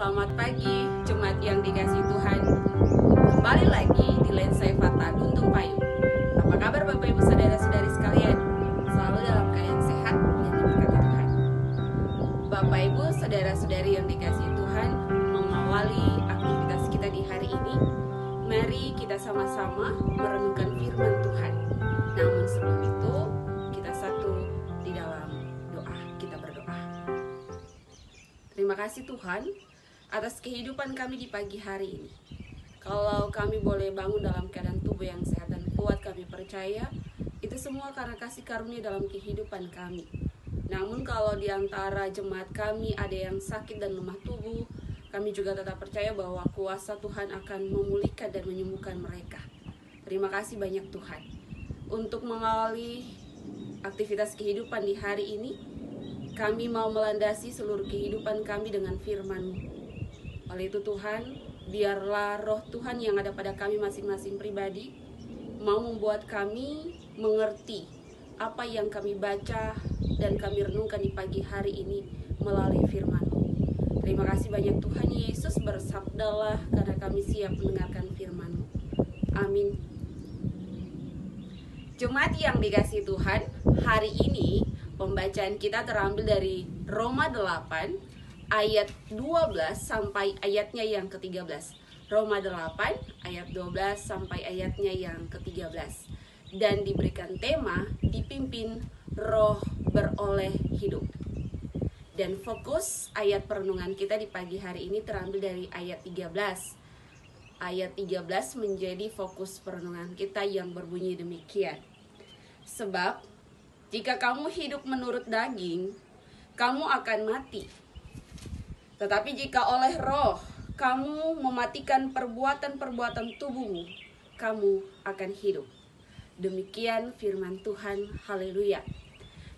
Selamat pagi, Jemaat yang dikasihi Tuhan. Kembali lagi di Lensa Fata Guntung Payung. Apa kabar Bapak Ibu Saudara-saudari sekalian? Selalu dalam keadaan sehat dan diberkati Tuhan. Bapak Ibu Saudara-saudari yang dikasihi Tuhan, mengawali aktivitas kita di hari ini, mari kita sama-sama merenungkan firman Tuhan. Namun sebelum itu, kita satu di dalam doa. Kita berdoa. Terima kasih Tuhan atas kehidupan kami di pagi hari ini. Kalau kami boleh bangun dalam keadaan tubuh yang sehat dan kuat, kami percaya itu semua karena kasih karunia dalam kehidupan kami. Namun kalau di antara jemaat kami ada yang sakit dan lemah tubuh, kami juga tetap percaya bahwa kuasa Tuhan akan memulihkan dan menyembuhkan mereka. Terima kasih banyak Tuhan. Untuk mengawali aktivitas kehidupan di hari ini, kami mau melandasi seluruh kehidupan kami dengan firman-Mu. Oleh itu Tuhan, biarlah roh Tuhan yang ada pada kami masing-masing pribadi mau membuat kami mengerti apa yang kami baca dan kami renungkan di pagi hari ini melalui firman-Mu. Terima kasih banyak Tuhan Yesus, bersabdalah karena kami siap mendengarkan firman-Mu. Amin. Jemaat yang dikasihi Tuhan, hari ini pembacaan kita terambil dari Roma 8 ayat 12 sampai ayatnya yang ke-13. Roma 8 ayat 12 sampai ayatnya yang ke-13. Dan diberikan tema dipimpin roh beroleh hidup. Dan fokus ayat perenungan kita di pagi hari ini terambil dari ayat 13. Ayat 13 menjadi fokus perenungan kita yang berbunyi demikian. Sebab jika kamu hidup menurut daging, kamu akan mati. Tetapi jika oleh roh kamu mematikan perbuatan-perbuatan tubuhmu, kamu akan hidup. Demikian firman Tuhan, haleluya.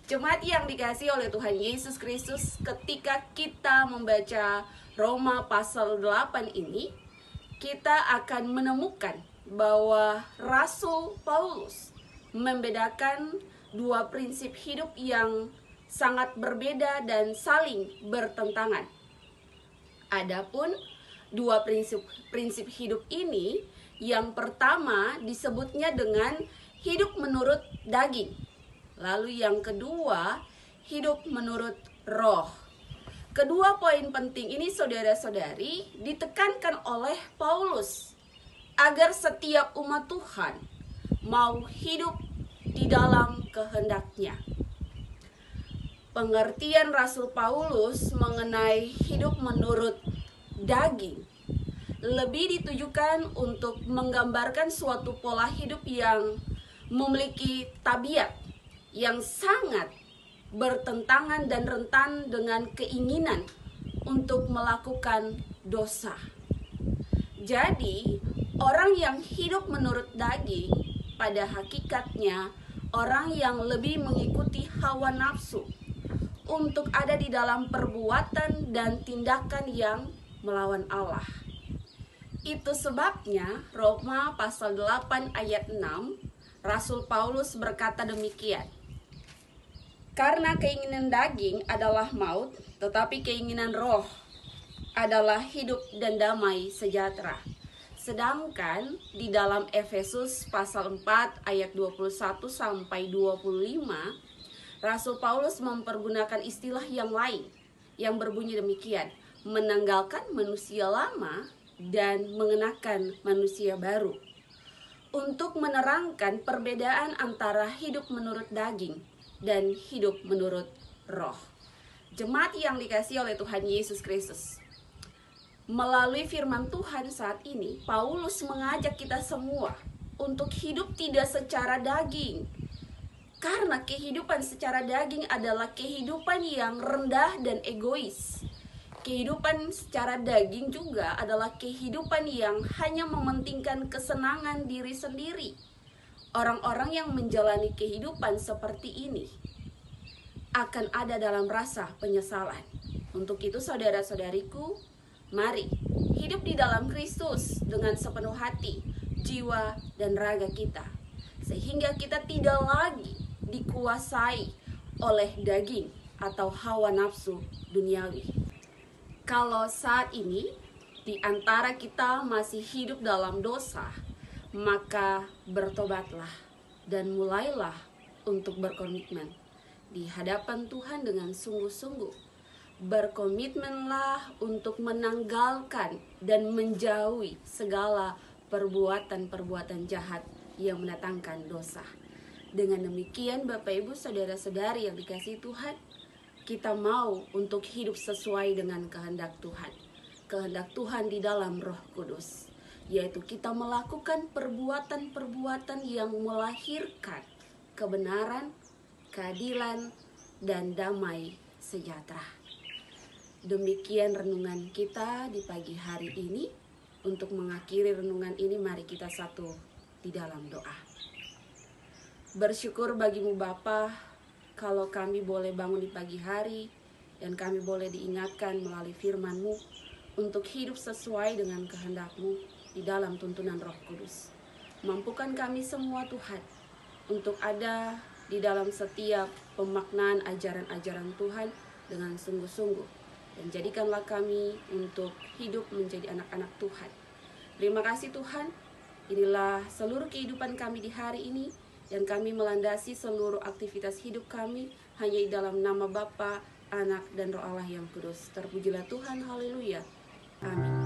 Jemaat yang dikasihi oleh Tuhan Yesus Kristus, ketika kita membaca Roma pasal 8 ini, kita akan menemukan bahwa Rasul Paulus membedakan dua prinsip hidup yang sangat berbeda dan saling bertentangan. Adapun dua prinsip hidup ini, yang pertama disebutnya dengan hidup menurut daging. Lalu yang kedua, hidup menurut roh. Kedua poin penting ini saudara-saudari ditekankan oleh Paulus agar setiap umat Tuhan mau hidup di dalam kehendaknya. Pengertian Rasul Paulus mengenai hidup menurut daging lebih ditujukan untuk menggambarkan suatu pola hidup yang memiliki tabiat yang sangat bertentangan dan rentan dengan keinginan untuk melakukan dosa. Jadi, orang yang hidup menurut daging pada hakikatnya orang yang lebih mengikuti hawa nafsu untuk ada di dalam perbuatan dan tindakan yang melawan Allah. Itu sebabnya Roma pasal 8 ayat 6 Rasul Paulus berkata demikian. Karena keinginan daging adalah maut, tetapi keinginan roh adalah hidup dan damai sejahtera. Sedangkan di dalam Efesus pasal 4 ayat 21 sampai 25, Rasul Paulus mempergunakan istilah yang lain yang berbunyi demikian, menanggalkan manusia lama dan mengenakan manusia baru, untuk menerangkan perbedaan antara hidup menurut daging dan hidup menurut roh. Jemaat yang dikasihi oleh Tuhan Yesus Kristus, melalui firman Tuhan saat ini, Paulus mengajak kita semua untuk hidup tidak secara daging. Karena kehidupan secara daging adalah kehidupan yang rendah dan egois. Kehidupan secara daging juga adalah kehidupan yang hanya mementingkan kesenangan diri sendiri. Orang-orang yang menjalani kehidupan seperti ini akan ada dalam rasa penyesalan. Untuk itu saudara-saudariku, mari hidup di dalam Kristus dengan sepenuh hati, jiwa, dan raga kita. Sehingga kita tidak lagi dikuasai oleh daging atau hawa nafsu duniawi. Kalau saat ini di antara kita masih hidup dalam dosa, maka bertobatlah dan mulailah untuk berkomitmen di hadapan Tuhan dengan sungguh-sungguh. Berkomitmenlah untuk menanggalkan dan menjauhi segala perbuatan-perbuatan jahat yang mendatangkan dosa. Dengan demikian, Bapak Ibu saudara-saudari yang dikasihi Tuhan, kita mau untuk hidup sesuai dengan kehendak Tuhan. Kehendak Tuhan di dalam Roh Kudus, yaitu kita melakukan perbuatan-perbuatan yang melahirkan kebenaran, keadilan, dan damai sejahtera. Demikian renungan kita di pagi hari ini. Untuk mengakhiri renungan ini, mari kita satu di dalam doa. Bersyukur bagimu Bapa, kalau kami boleh bangun di pagi hari dan kami boleh diingatkan melalui firman-Mu untuk hidup sesuai dengan kehendak-Mu di dalam tuntunan Roh Kudus. Mampukan kami semua Tuhan untuk ada di dalam setiap pemaknaan ajaran-ajaran Tuhan dengan sungguh-sungguh. Dan jadikanlah kami untuk hidup menjadi anak-anak Tuhan. Terima kasih Tuhan. Inilah seluruh kehidupan kami di hari ini. Dan kami melandasi seluruh aktivitas hidup kami hanya di dalam nama Bapa, Anak, dan Roh Allah yang Kudus. Terpujilah Tuhan. Haleluya. Amin.